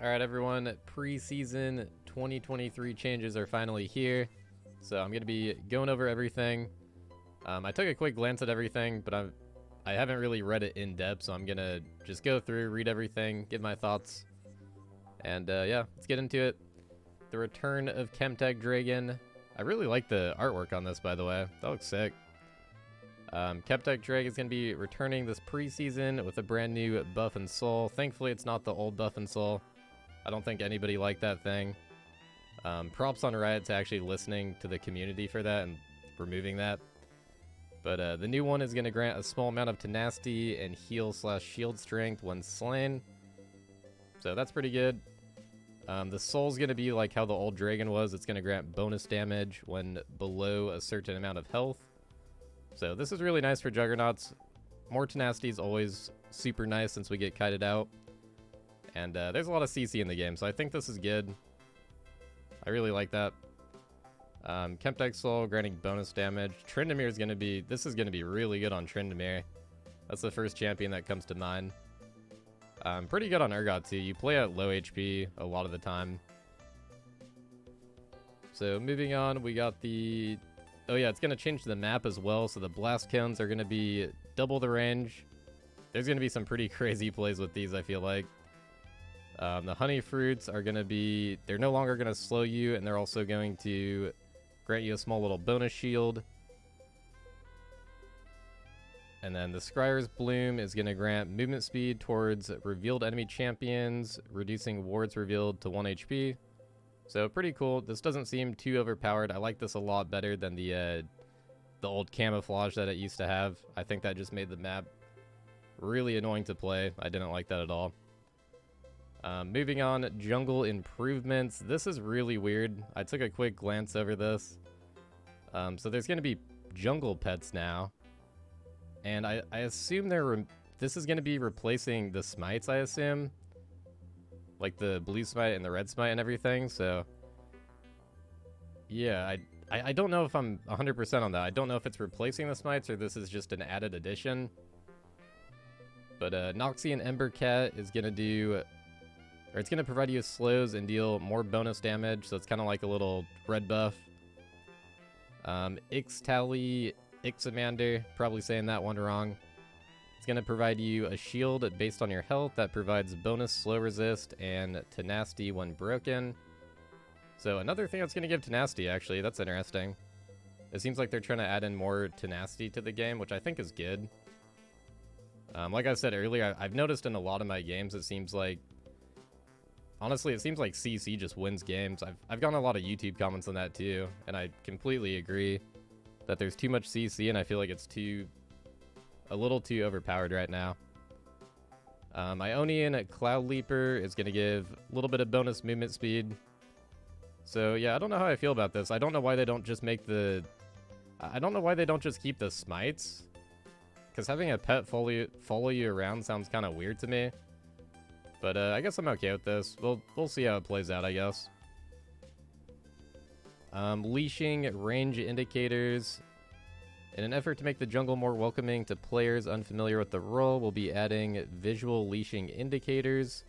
Alright everyone, preseason 2023 changes are finally here. So I'm going to be going over everything. I took a quick glance at everything, but I haven't really read it in depth, so I'm going to just go through, read everything, give my thoughts. And yeah, let's get into it. The return of Chemtech Dragon. I really like the artwork on this, by the way. That looks sick. Chemtech Dragon is going to be returning this preseason with a brand new buff and soul. Thankfully, it's not the old buff and soul. I don't think anybody liked that thing. Props on Riot to actually listening to the community for that and removing that. But the new one is going to grant a small amount of tenacity and heal/shield strength when slain. So that's pretty good. The soul's going to be like how the old dragon was. It's going to grant bonus damage when below a certain amount of health. So this is really nice for Juggernauts. More tenacity is always super nice since we get kited out. And there's a lot of CC in the game, so I think this is good. I really like that. Chemtech Soul granting bonus damage. Tryndamere is going to be... This is going to be really good on Tryndamere. That's the first champion that comes to mind. Pretty good on Urgot too. You play at low HP a lot of the time. So moving on, we got the... Oh yeah, it's going to change the map as well. So the blast cones are going to be double the range. There's going to be some pretty crazy plays with these, I feel like. The honey fruits are going to be... They're no longer going to slow you, and they're also going to grant you a small little bonus shield. And then the Scryer's Bloom is going to grant movement speed towards revealed enemy champions, reducing wards revealed to 1 HP. So pretty cool. This doesn't seem too overpowered. I like this a lot better than the old camouflage that it used to have. I think that just made the map really annoying to play. I didn't like that at all. Moving on, jungle improvements. This is really weird. I took a quick glance over this. So there's going to be jungle pets now. And I assume this is going to be replacing the smites, I assume. Like the blue smite and the red smite and everything. So yeah, I don't know if I'm 100% on that. I don't know if it's replacing the smites or this is just an added addition. But Noxian Ember Cat is going to do... Or it's going to provide you with slows and deal more bonus damage, so it's kind of like a little red buff. Ixtali Ixamander, probably saying that one wrong. It's going to provide you a shield based on your health that provides bonus slow resist and tenacity when broken. So another thing that's going to give tenacity, actually, that's interesting. It seems like they're trying to add in more tenacity to the game, which I think is good. Like I said earlier, I've noticed in a lot of my games, it seems like... Honestly, it seems like CC just wins games. I've gotten a lot of YouTube comments on that too, and I completely agree that there's too much CC, and I feel like it's a little too overpowered right now. Ionian Cloud Leaper is going to give a little bit of bonus movement speed. So yeah, I don't know how I feel about this. I don't know why they don't just make the... I don't know why they don't just keep the smites. Because having a pet follow you around sounds kind of weird to me. But I guess I'm okay with this. We'll see how it plays out, I guess. Leashing range indicators. In an effort to make the jungle more welcoming to players unfamiliar with the role, we'll be adding visual leashing indicators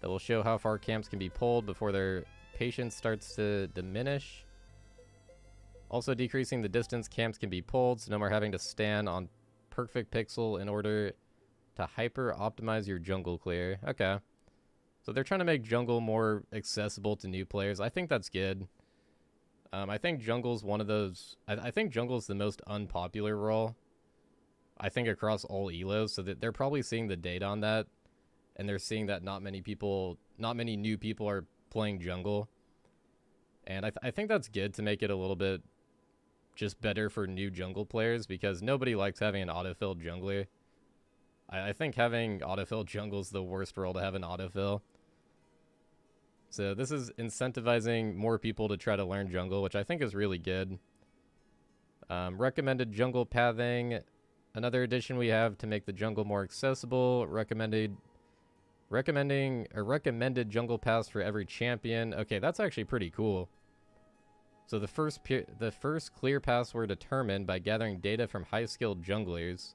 that will show how far camps can be pulled before their patience starts to diminish. Also decreasing the distance camps can be pulled, so no more having to stand on perfect pixel in order to hyper optimize your jungle clear. Okay. So they're trying to make jungle more accessible to new players. I think that's good. I think jungle's one of those... I think jungle's the most unpopular role. I think across all elos, so that they're probably seeing the data on that. And they're seeing that not many new people are playing jungle. And I think that's good to make it a little bit just better for new jungle players, because nobody likes having an autofilled jungler. I think having autofill jungle is the worst role to have an autofill. So this is incentivizing more people to try to learn jungle, which I think is really good. Recommended jungle pathing. Another addition we have to make the jungle more accessible. Recommended jungle paths for every champion. Okay, that's actually pretty cool. So the first clear paths were determined by gathering data from high-skilled junglers.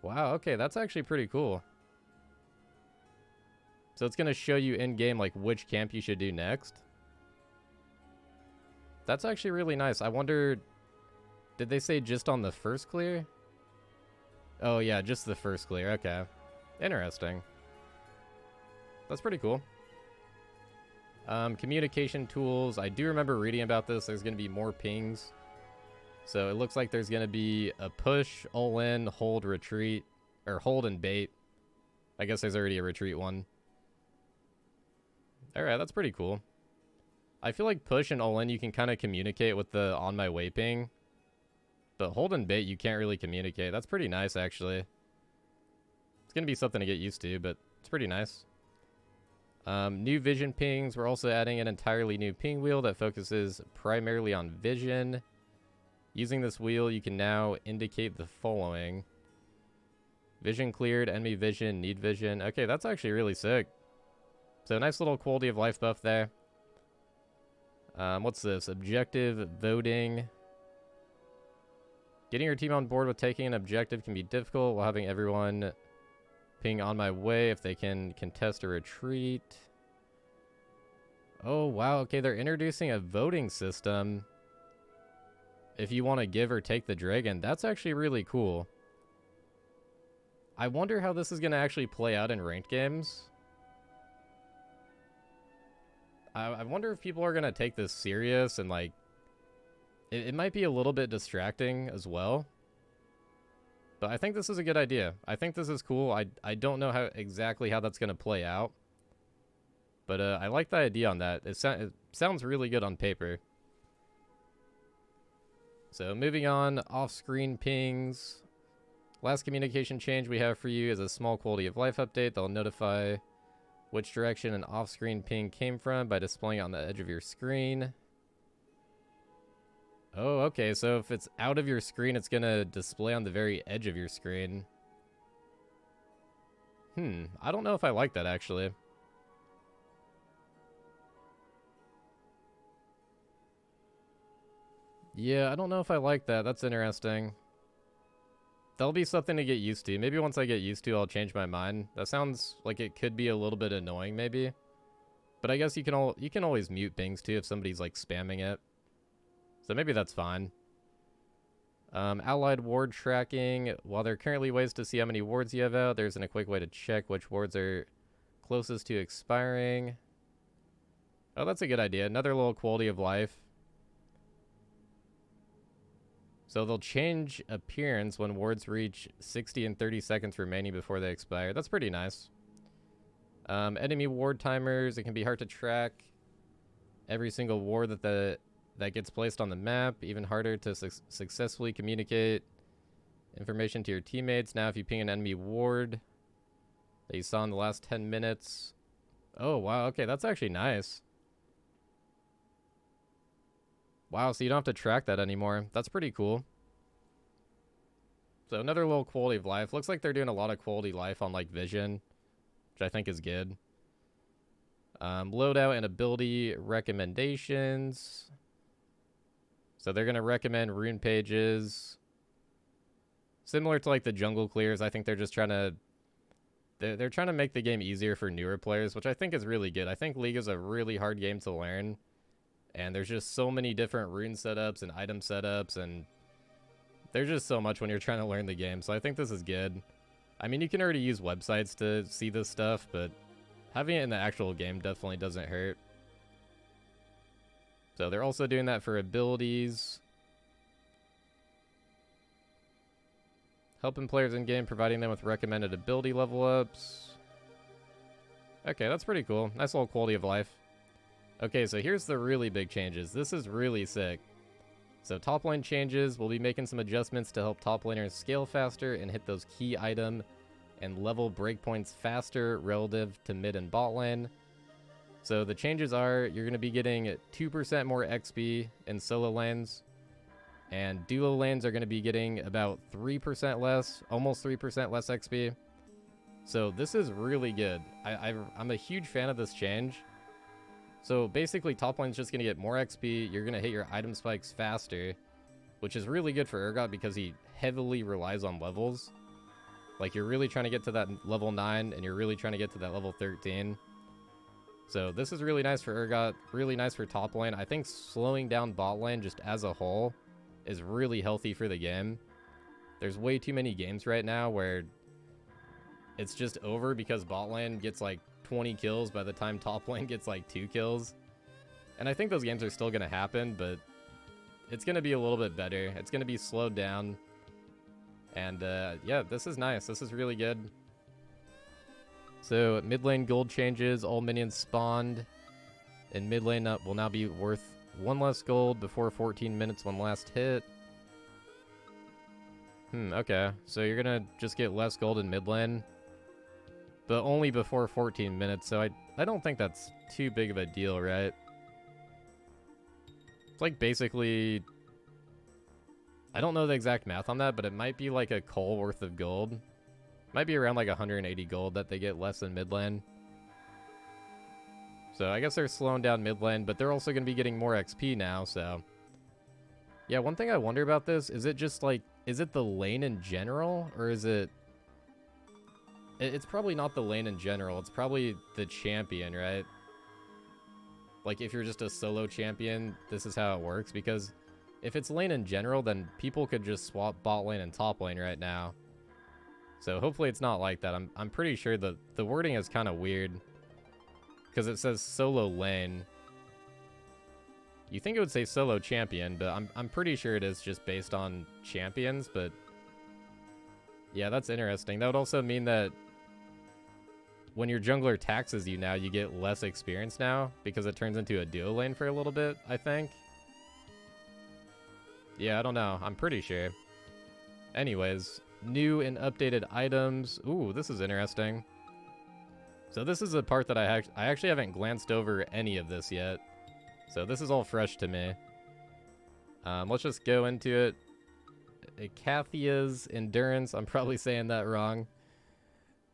Wow, okay, that's actually pretty cool. So it's going to show you in-game, like, which camp you should do next. That's actually really nice. I wonder, did they say just on the first clear? Oh, yeah, just the first clear. Okay. Interesting. That's pretty cool. Communication tools. I do remember reading about this. There's going to be more pings. So it looks like there's going to be a push, all-in, hold, retreat, or hold and bait. I guess there's already a retreat one. Alright, that's pretty cool. I feel like push and all-in you can kind of communicate with the on my way ping. But hold and bait you can't really communicate. That's pretty nice, actually. It's going to be something to get used to, but it's pretty nice. New vision pings. We're also adding an entirely new ping wheel that focuses primarily on vision. Using this wheel, you can now indicate the following. Vision cleared, enemy vision, need vision. Okay, that's actually really sick. So nice little quality of life buff there. What's this? Objective voting. Getting your team on board with taking an objective can be difficult while having everyone ping on my way if they can contest a retreat. Oh, wow. Okay, they're introducing a voting system if you want to give or take the dragon. That's actually really cool. I wonder how this is going to actually play out in ranked games. I wonder if people are going to take this serious and, like, it might be a little bit distracting as well. But I think this is a good idea. I think this is cool. I don't know exactly how that's going to play out. But I like the idea on that. It sounds really good on paper. So moving on, off-screen pings. Last communication change we have for you is a small quality of life update. They'll notify which direction an off-screen ping came from by displaying it on the edge of your screen. Oh, okay, so if it's out of your screen, it's going to display on the very edge of your screen. I don't know if I like that, actually. Yeah, I don't know if I like that. That's interesting. That'll be something to get used to. Maybe once I get used to, I'll change my mind. That sounds like it could be a little bit annoying, maybe. But I guess you can always mute pings too if somebody's like spamming it. So maybe that's fine. Allied ward tracking. While there are currently ways to see how many wards you have out, there isn't a quick way to check which wards are closest to expiring. Oh, that's a good idea. Another little quality of life. So they'll change appearance when wards reach 60 and 30 seconds remaining before they expire. That's pretty nice. Enemy ward timers. It can be hard to track every single ward that gets placed on the map. Even harder to successfully communicate information to your teammates. Now if you ping an enemy ward that you saw in the last 10 minutes. Oh, wow. Okay, that's actually nice. Wow, so you don't have to track that anymore. That's pretty cool. So another little quality of life. Looks like they're doing a lot of quality life on like vision, which I think is good. Loadout and ability recommendations. So they're going to recommend rune pages. Similar to like the jungle clears. I think they're just trying to... They're trying to make the game easier for newer players, which I think is really good. I think League is a really hard game to learn. And there's just so many different rune setups and item setups, and there's just so much when you're trying to learn the game. So I think this is good. I mean, you can already use websites to see this stuff, but having it in the actual game definitely doesn't hurt. So they're also doing that for abilities. Helping players in-game, providing them with recommended ability level ups. Okay, that's pretty cool. Nice little quality of life. Okay, so here's the really big changes. This is really sick. So top lane changes. We'll be making some adjustments to help top laners scale faster and hit those key item and level breakpoints faster relative to mid and bot lane. So the changes are you're going to be getting 2% more XP in solo lanes. And duo lanes are going to be getting about 3% less, almost 3% less XP. So this is really good. I'm a huge fan of this change. So basically top lane's just going to get more XP, you're going to hit your item spikes faster, which is really good for Urgot because he heavily relies on levels. Like you're really trying to get to that level 9 and you're really trying to get to that level 13. So this is really nice for Urgot, really nice for top lane. I think slowing down bot lane just as a whole is really healthy for the game. There's way too many games right now where it's just over because bot lane gets like 20 kills by the time top lane gets like 2 kills. And I think those games are still going to happen, but it's going to be a little bit better. It's going to be slowed down. And yeah, this is nice. This is really good. So mid lane gold changes. All minions spawned in mid lane will now be worth 1 less gold before 14 minutes when last hit. Okay. So you're going to just get less gold in mid lane, but only before 14 minutes. So I don't think that's too big of a deal, right? It's like basically, I don't know the exact math on that, but it might be like a coal worth of gold. Might be around like 180 gold that they get less in mid lane. So I guess they're slowing down mid lane, but they're also going to be getting more XP now, so. Yeah, one thing I wonder about this, is it just like, is it the lane in general, or is it... It's probably not the lane in general, it's probably the champion, right? Like if you're just a solo champion, this is how it works, because if it's lane in general, then people could just swap bot lane and top lane right now. So hopefully it's not like that. I'm pretty sure the wording is kind of weird, because it says solo lane. You think it would say solo champion, but I'm pretty sure it is just based on champions, but yeah, that's interesting. That would also mean that when your jungler taxes you now, you get less experience now, because it turns into a duo lane for a little bit, I think. Yeah, I don't know. I'm pretty sure. Anyways, new and updated items. Ooh, this is interesting. So this is a part that I actually haven't glanced over any of this yet. So this is all fresh to me. Let's just go into it. Kathia's Endurance. I'm probably saying that wrong.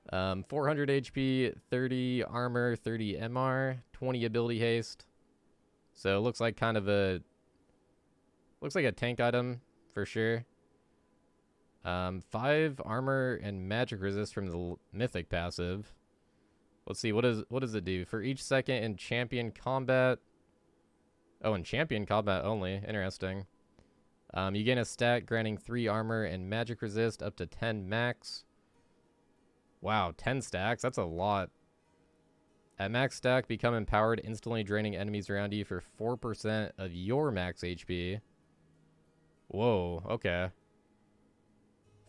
400 HP, 30 armor, 30 MR, 20 ability haste. So it looks like kind of a... Looks like a tank item, for sure. 5 armor and magic resist from the Mythic passive. Let's see, what does it do? For each second in champion combat... Oh, in champion combat only. Interesting. You gain a stat granting 3 armor and magic resist up to 10 max. Wow, 10 stacks? That's a lot. At max stack, become empowered, instantly draining enemies around you for 4% of your max HP. Whoa, okay.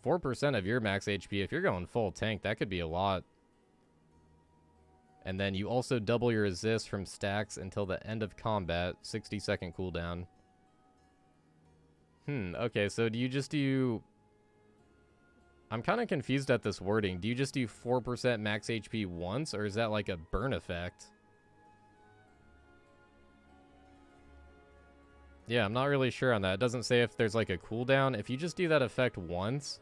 4% of your max HP. If you're going full tank, that could be a lot. And then you also double your resist from stacks until the end of combat. 60-second cooldown. Okay, so do you just do... I'm kind of confused at this wording. Do you just do 4% max HP once, or is that like a burn effect? Yeah, I'm not really sure on that. It doesn't say if there's like a cooldown. If you just do that effect once,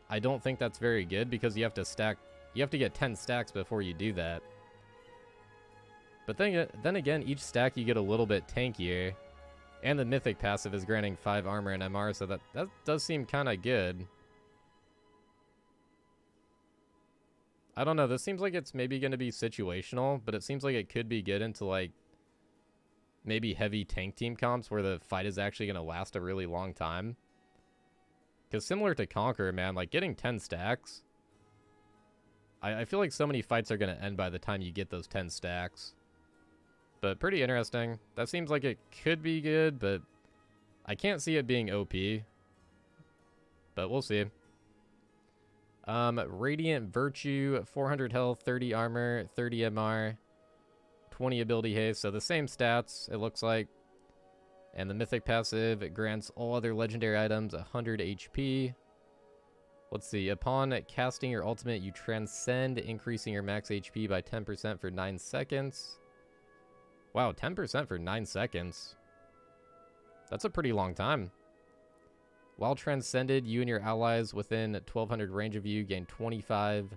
I don't think that's very good, because you have to stack... You have to get 10 stacks before you do that. But then again, each stack you get a little bit tankier. And the Mythic passive is granting 5 armor and MR, so that does seem kind of good. I don't know, this seems like it's maybe going to be situational, but it seems like it could be good into like maybe heavy tank team comps where the fight is actually going to last a really long time. Because similar to Conqueror, man, like getting 10 stacks, I feel like so many fights are going to end by the time you get those 10 stacks. But pretty interesting. That seems like it could be good, but I can't see it being OP. But we'll see. Radiant Virtue, 400 health, 30 armor, 30 MR, 20 ability haste. So the same stats, it looks like. And the Mythic passive, it grants all other legendary items 100 HP. Let's see. Upon casting your ultimate, you transcend, increasing your max HP by 10% for 9 seconds. Wow, 10% for 9 seconds. That's a pretty long time. While transcended, you and your allies within 1200 range of you gain 25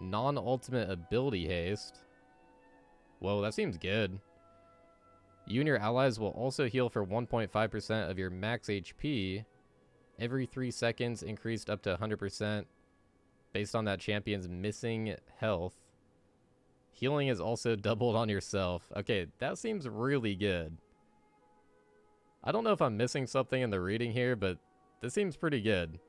non-ultimate ability haste. Whoa, that seems good. You and your allies will also heal for 1.5% of your max HP every 3 seconds, increased up to 100% based on that champion's missing health. Healing is also doubled on yourself. Okay, that seems really good. I don't know if I'm missing something in the reading here, but this seems pretty good.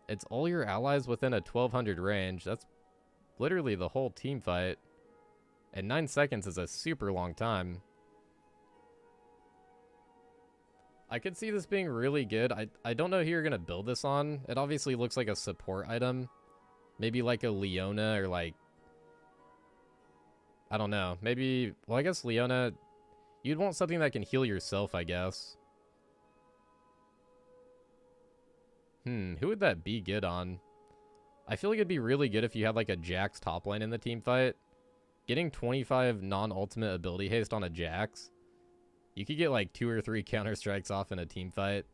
It's all your allies within a 1200 range. That's literally the whole team fight. And 9 seconds is a super long time. I could see this being really good. I don't know who you're going to build this on. It obviously looks like a support item. Maybe like a Leona or like... I don't know. Maybe... Well, I guess Leona... You'd want something that can heal yourself, I guess. Who would that be good on? I feel like it'd be really good if you had like a Jax top lane in the team fight. Getting 25 non-ultimate ability haste on a Jax. You could get like 2 or 3 counter strikes off in a team fight.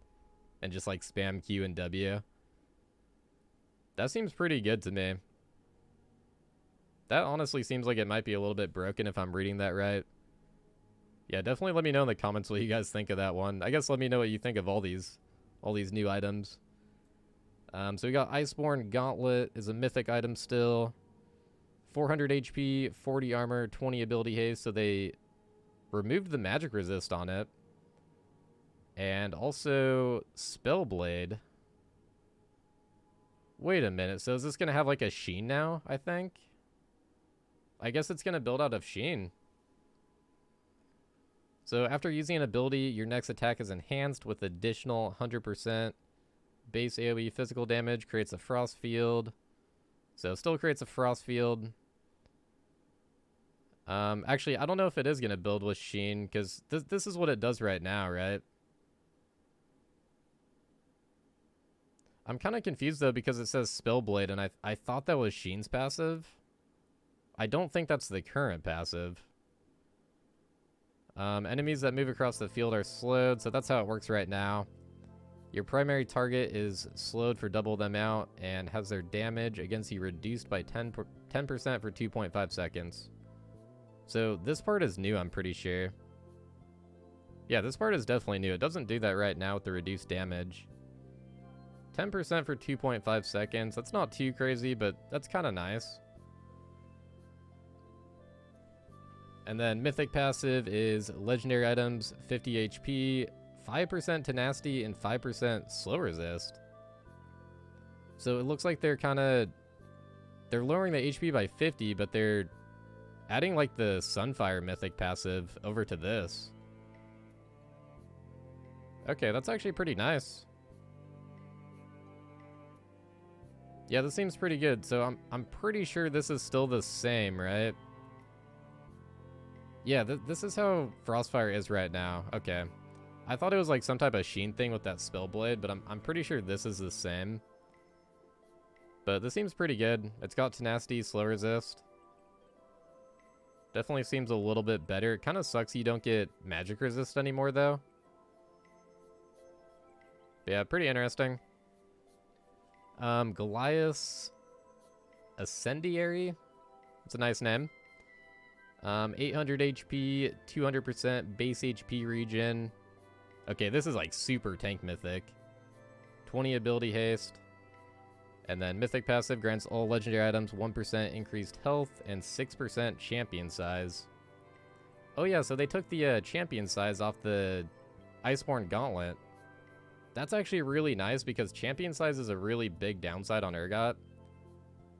And just like spam Q and W. That seems pretty good to me. That honestly seems like it might be a little bit broken if I'm reading that right. Yeah, definitely let me know in the comments what you guys think of that one. I guess let me know what you think of all these new items. So we got Iceborn Gauntlet is a mythic item still. 400 HP, 40 armor, 20 ability haste. So they removed the magic resist on it. And also Spellblade. Wait a minute. So is this going to have like a Sheen now, I think? I guess it's going to build out of Sheen. So after using an ability, your next attack is enhanced with additional 100% base AoE physical damage, creates a frost field. So it still creates a frost field. Actually, I don't know if it is going to build with Sheen, because this is what it does right now, right? I'm kind of confused, though, because it says Spellblade, and I thought that was Sheen's passive. I don't think that's the current passive. Enemies that move across the field are slowed, so that's how it works right now. Your primary target is slowed for double the amount and has their damage against you reduced by 10% for 2.5 seconds. So this part is new, I'm pretty sure. Yeah, this part is definitely new. It doesn't do that right now with the reduced damage. 10% for 2.5 seconds. That's not too crazy, but that's kind of nice. And then Mythic passive is legendary items, 50 HP, 5% tenacity, and 5% slow resist. So it looks like they're lowering the HP by 50, but they're adding like the Sunfire Mythic passive over to this. Okay, that's actually pretty nice. Yeah, this seems pretty good. So I'm pretty sure this is still the same, right? Yeah, this is how Frostfire is right now. Okay. I thought it was like some type of Sheen thing with that Spellblade, but I'm pretty sure this is the same. But this seems pretty good. It's got tenacity, slow resist. Definitely seems a little bit better. It kind of sucks you don't get magic resist anymore, though. But yeah, pretty interesting. Goliath's Ascendiary. It's a nice name. 800 HP, 200% base HP regen. Okay, this is like super tank mythic. 20 ability haste. And then mythic passive grants all legendary items 1% increased health and 6% champion size. Oh yeah, so they took the champion size off the Iceborn Gauntlet. That's actually really nice because champion size is a really big downside on Urgot.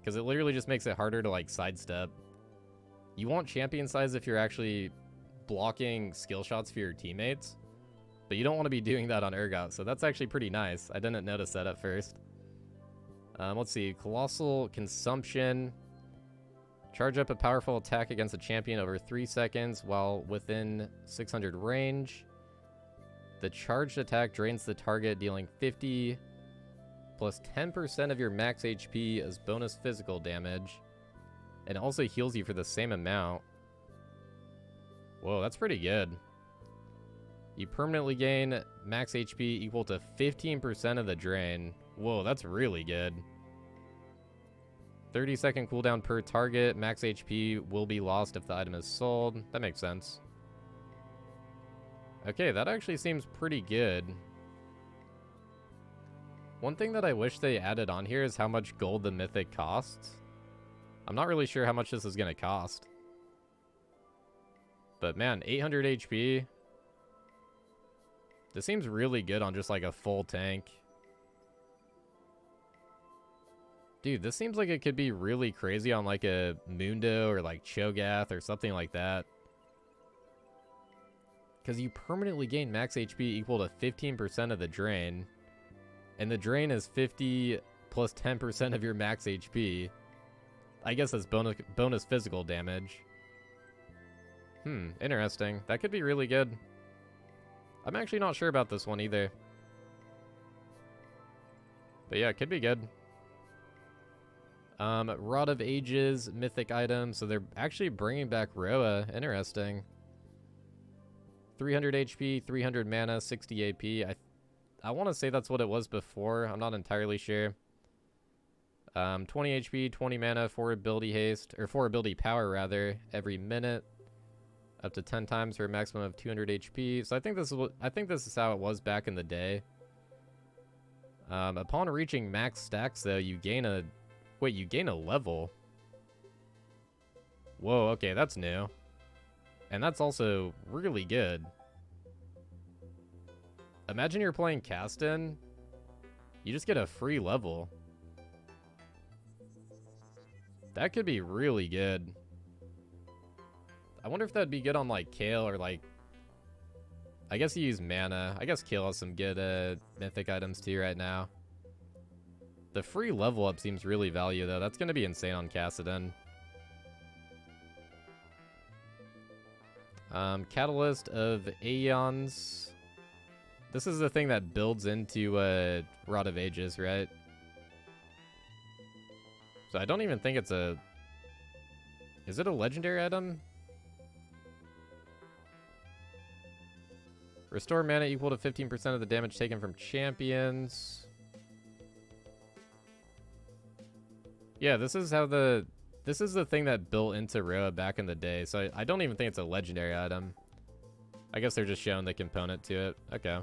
Because it literally just makes it harder to like sidestep. You want champion size if you're actually blocking skill shots for your teammates. But you don't want to be doing that on Urgot, so that's actually pretty nice. I didn't notice that at first. Let's see. Colossal Consumption. Charge up a powerful attack against a champion over 3 seconds while within 600 range. The charged attack drains the target, dealing 50 plus 10% of your max HP as bonus physical damage. And it also heals you for the same amount. Whoa, that's pretty good. You permanently gain max HP equal to 15% of the drain. Whoa, that's really good. 30-second cooldown per target. Max HP will be lost if the item is sold. That makes sense. Okay, that actually seems pretty good. One thing that I wish they added on here is how much gold the Mythic costs. I'm not really sure how much this is going to cost. But man, 800 HP. This seems really good on just like a full tank. Dude, this seems like it could be really crazy on like a Mundo or like Cho'Gath or something like that. Because you permanently gain max HP equal to 15% of the drain. And the drain is 50 plus 10% of your max HP. I guess that's bonus physical damage. Interesting. That could be really good. I'm actually not sure about this one either. But yeah, it could be good. Rod of Ages, mythic item. So they're actually bringing back Roa. Interesting. 300 HP, 300 mana, 60 AP. I want to say that's what it was before. I'm not entirely sure. 20 HP, 20 mana, 4 ability haste, or 4 ability power rather, every minute. Up to 10 times for a maximum of 200 HP. So I think this is how it was back in the day. Upon reaching max stacks though, you gain a level. Whoa, okay, that's new. And that's also really good. Imagine you're playing Caston. You just get a free level. That could be really good. I wonder if that'd be good on like Kale or like... I guess you use mana. I guess Kale has some good mythic items too right now. The free level up seems really value though. That's going to be insane on Kassadin. Catalyst of Aeons. This is the thing that builds into Rod of Ages, right? So I don't even think it's a... Is it a legendary item? Restore mana equal to 15% of the damage taken from champions. Yeah, this is the thing that built into Roa back in the day. So I don't even think it's a legendary item. I guess they're just showing the component to it. Okay.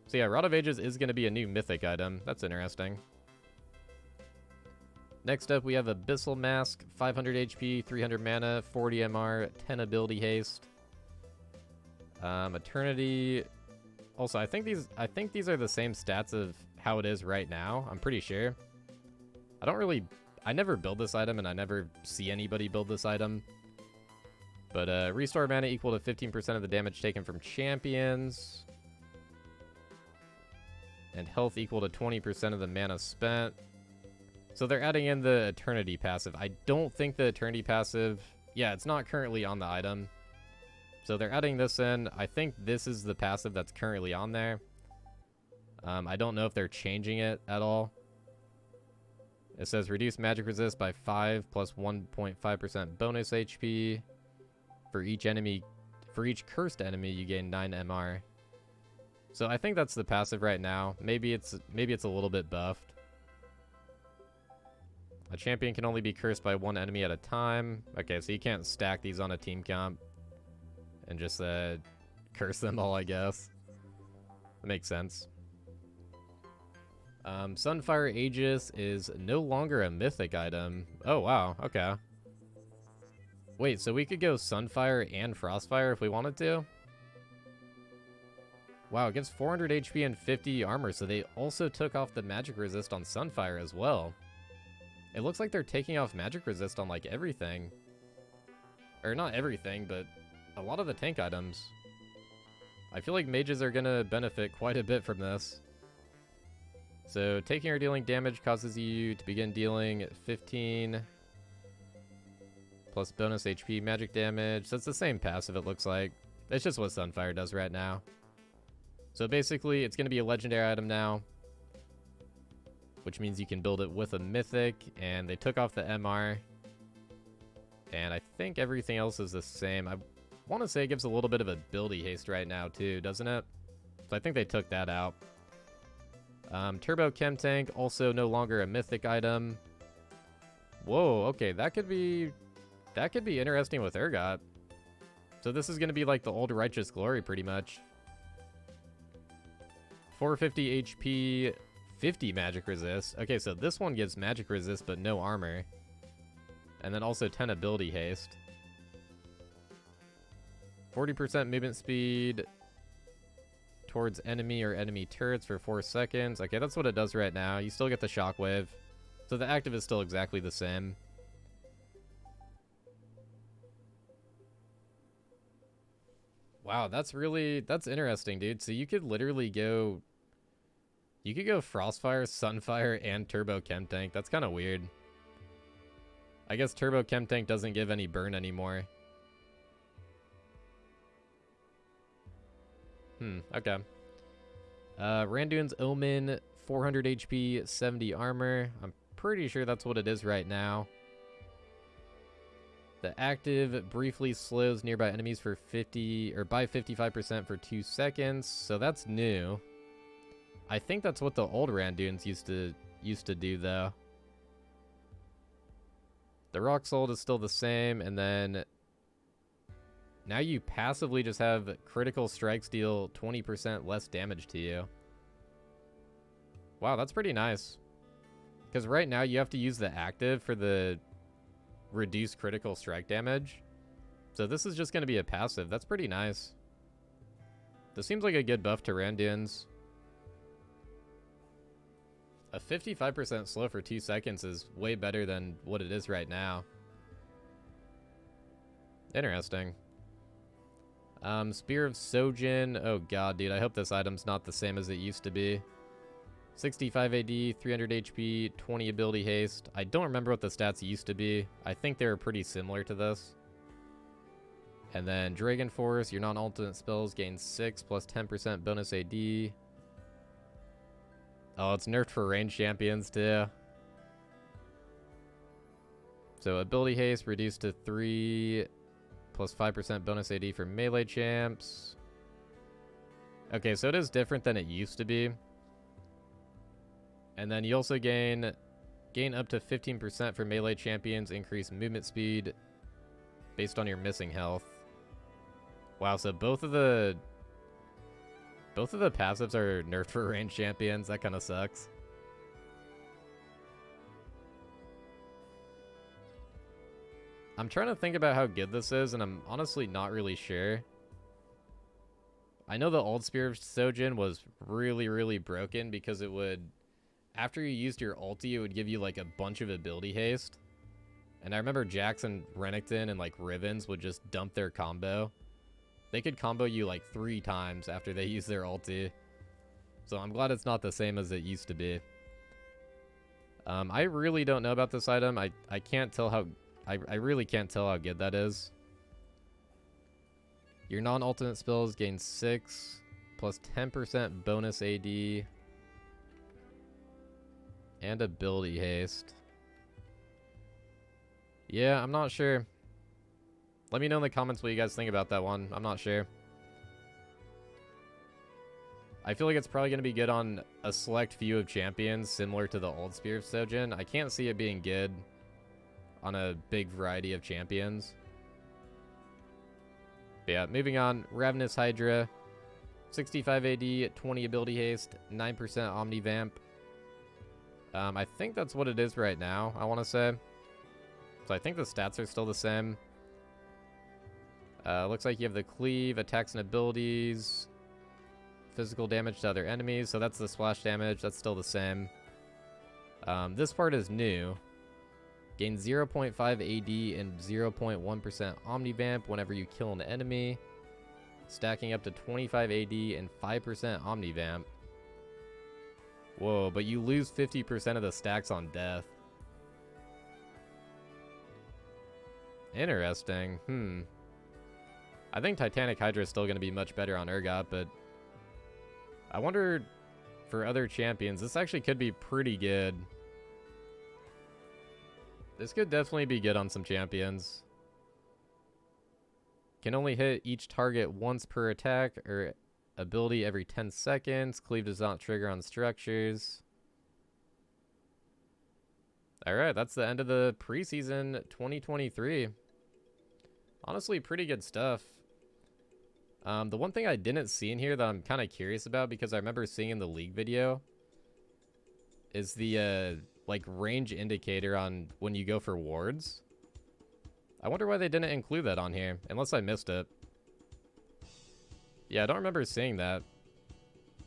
So yeah, Rod of Ages is going to be a new mythic item. That's interesting. Next up, we have a Bissell Mask, 500 HP, 300 mana, 40 MR, 10 ability haste. Eternity. Also, I think these are the same stats of how it is right now. I'm pretty sure. I never build this item, and I never see anybody build this item. But restore mana equal to 15% of the damage taken from champions. And health equal to 20% of the mana spent. So they're adding in the Eternity passive. I don't think the Eternity passive... Yeah, it's not currently on the item. So they're adding this in. I think this is the passive that's currently on there. I don't know if they're changing it at all. It says reduce magic resist by 5 plus 1.5% bonus HP. For each cursed enemy, you gain 9 MR. So I think that's the passive right now. Maybe it's a little bit buffed. A champion can only be cursed by one enemy at a time. Okay, so you can't stack these on a team comp and just curse them all, I guess. That makes sense. Sunfire Aegis is no longer a mythic item. Oh, wow. Okay. Wait, so we could go Sunfire and Frostfire if we wanted to? Wow, it gives 400 HP and 50 armor, so they also took off the magic resist on Sunfire as well. It looks like they're taking off magic resist on, like, everything. Or not everything, but a lot of the tank items. I feel like mages are gonna benefit quite a bit from this. So, taking or dealing damage causes you to begin dealing 15 plus bonus HP magic damage. So it's the same passive, it looks like. It's just what Sunfire does right now. So basically, it's going to be a legendary item now, which means you can build it with a mythic, and they took off the MR. And I think everything else is the same. I want to say it gives a little bit of ability haste right now too, doesn't it? So I think they took that out. Turbo Chem Tank, also no longer a mythic item. Whoa, okay, that could be interesting with Urgot. So this is going to be like the old Righteous Glory pretty much. 450 HP, 50 magic resist. Okay, so this one gives magic resist but no armor. And then also 10 ability haste. 40% movement speed towards enemy or enemy turrets for 4 seconds. Okay, that's what it does right now. You still get the shockwave. So the active is still exactly the same. Wow, that's interesting, dude. So you could literally go... You could go Frostfire, Sunfire, and Turbo Chem Tank. That's kind of weird. I guess Turbo Chem Tank doesn't give any burn anymore. Okay. Randuin's Omen, 400 HP, 70 armor. I'm pretty sure that's what it is right now. The active briefly slows nearby enemies for 50 or by 55% for 2 seconds. So that's new. I think that's what the old Randuins used to do though. The Rock Salt is still the same, and then now you passively just have critical strikes deal 20% less damage to you. Wow, that's pretty nice. Because right now you have to use the active for the reduced critical strike damage. So this is just going to be a passive. That's pretty nice. This seems like a good buff to Randuins. A 55% slow for 2 seconds is way better than what it is right now. Interesting. Spear of Sojin. Oh god, dude. I hope this item's not the same as it used to be. 65 AD, 300 HP, 20 ability haste. I don't remember what the stats used to be. I think they were pretty similar to this. And then Dragon Force. Your non-ultimate spells gain 6 plus 10% bonus AD. Oh, it's nerfed for ranged champions too. So ability haste reduced to 3 plus 5% bonus AD for melee champs. Okay, so it is different than it used to be. And then you also gain up to 15% for melee champions, increase movement speed based on your missing health. Wow, so both of the passives are nerfed for ranged champions. That kind of sucks. I'm trying to think about how good this is, and I'm honestly not really sure. I know the old Spear of Sojin was really, really broken because it would... After you used your ulti, it would give you like a bunch of ability haste. And I remember Jackson, Renekton, and like Rivens would just dump their combo. They could combo you like 3 times after they use their ulti. So I'm glad it's not the same as it used to be. I really don't know about this item. I can't tell how... I really can't tell how good that is. Your non-ultimate spells gain 6 plus 10% bonus AD. And ability haste. Yeah, I'm not sure. Let me know in the comments what you guys think about that one. I'm not sure. I feel like it's probably going to be good on a select few of champions, similar to the old Spear of Sojin. I can't see it being good on a big variety of champions. But yeah, moving on. Ravenous Hydra. 65 AD, 20 ability haste, 9% Omnivamp. I think that's what it is right now, I want to say. So I think the stats are still the same. Looks like you have the cleave, attacks and abilities, physical damage to other enemies. So that's the splash damage. That's still the same. This part is new. Gain 0.5 AD and 0.1% Omnivamp whenever you kill an enemy. Stacking up to 25 AD and 5% Omnivamp. Whoa, but you lose 50% of the stacks on death. Interesting. I think Titanic Hydra is still going to be much better on Urgot, but I wonder for other champions. This actually could be pretty good. This could definitely be good on some champions. Can only hit each target once per attack or ability every 10 seconds. Cleave does not trigger on structures. Alright, that's the end of the preseason 2023. Honestly, pretty good stuff. The one thing I didn't see in here that I'm kind of curious about, because I remember seeing in the league video, is the like range indicator on when you go for wards. I wonder why they didn't include that on here, unless I missed it. Yeah, I don't remember seeing that.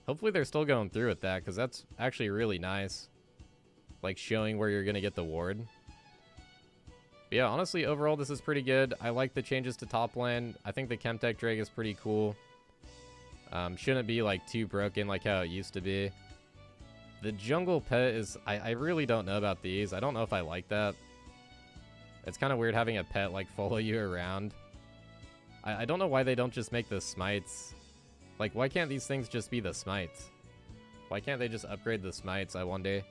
Hopefully they're still going through with that, because that's actually really nice. Like, showing where you're going to get the ward. But yeah, honestly, overall, this is pretty good. I like the changes to top lane. I think the Chemtech Drake is pretty cool. Shouldn't be, like, too broken like how it used to be. The jungle pet is... I really don't know about these. I don't know if I like that. It's kind of weird having a pet, like, follow you around. I don't know why they don't just make the smites. Like, why can't these things just be the smites? Why can't they just upgrade the smites, I wonder?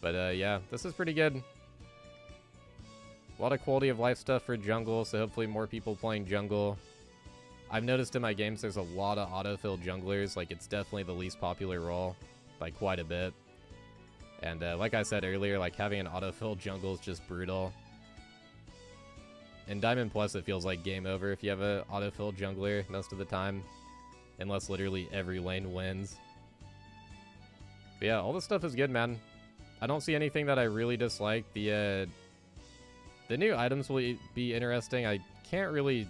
But, yeah, this is pretty good. A lot of quality of life stuff for jungle, so hopefully more people playing jungle. I've noticed in my games there's a lot of autofill junglers. Like, it's definitely the least popular role by quite a bit. And like I said earlier, like, having an autofill jungle is just brutal. In Diamond Plus, it feels like game over if you have an autofill jungler most of the time. Unless literally every lane wins. But yeah, all this stuff is good, man. I don't see anything that I really dislike. The new items will be interesting. I can't really...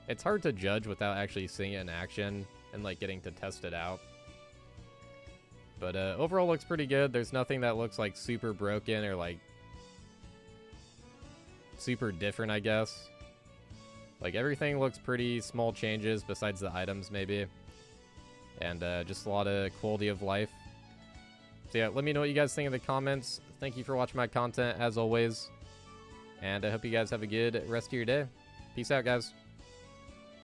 It's hard to judge without actually seeing it in action and, like, getting to test it out. But overall looks pretty good. There's nothing that looks, like, super broken or, like, super different, I guess. Like, everything looks pretty small changes besides the items, maybe. And just a lot of quality of life. So yeah, let me know what you guys think in the comments. Thank you for watching my content, as always. And I hope you guys have a good rest of your day. Peace out, guys.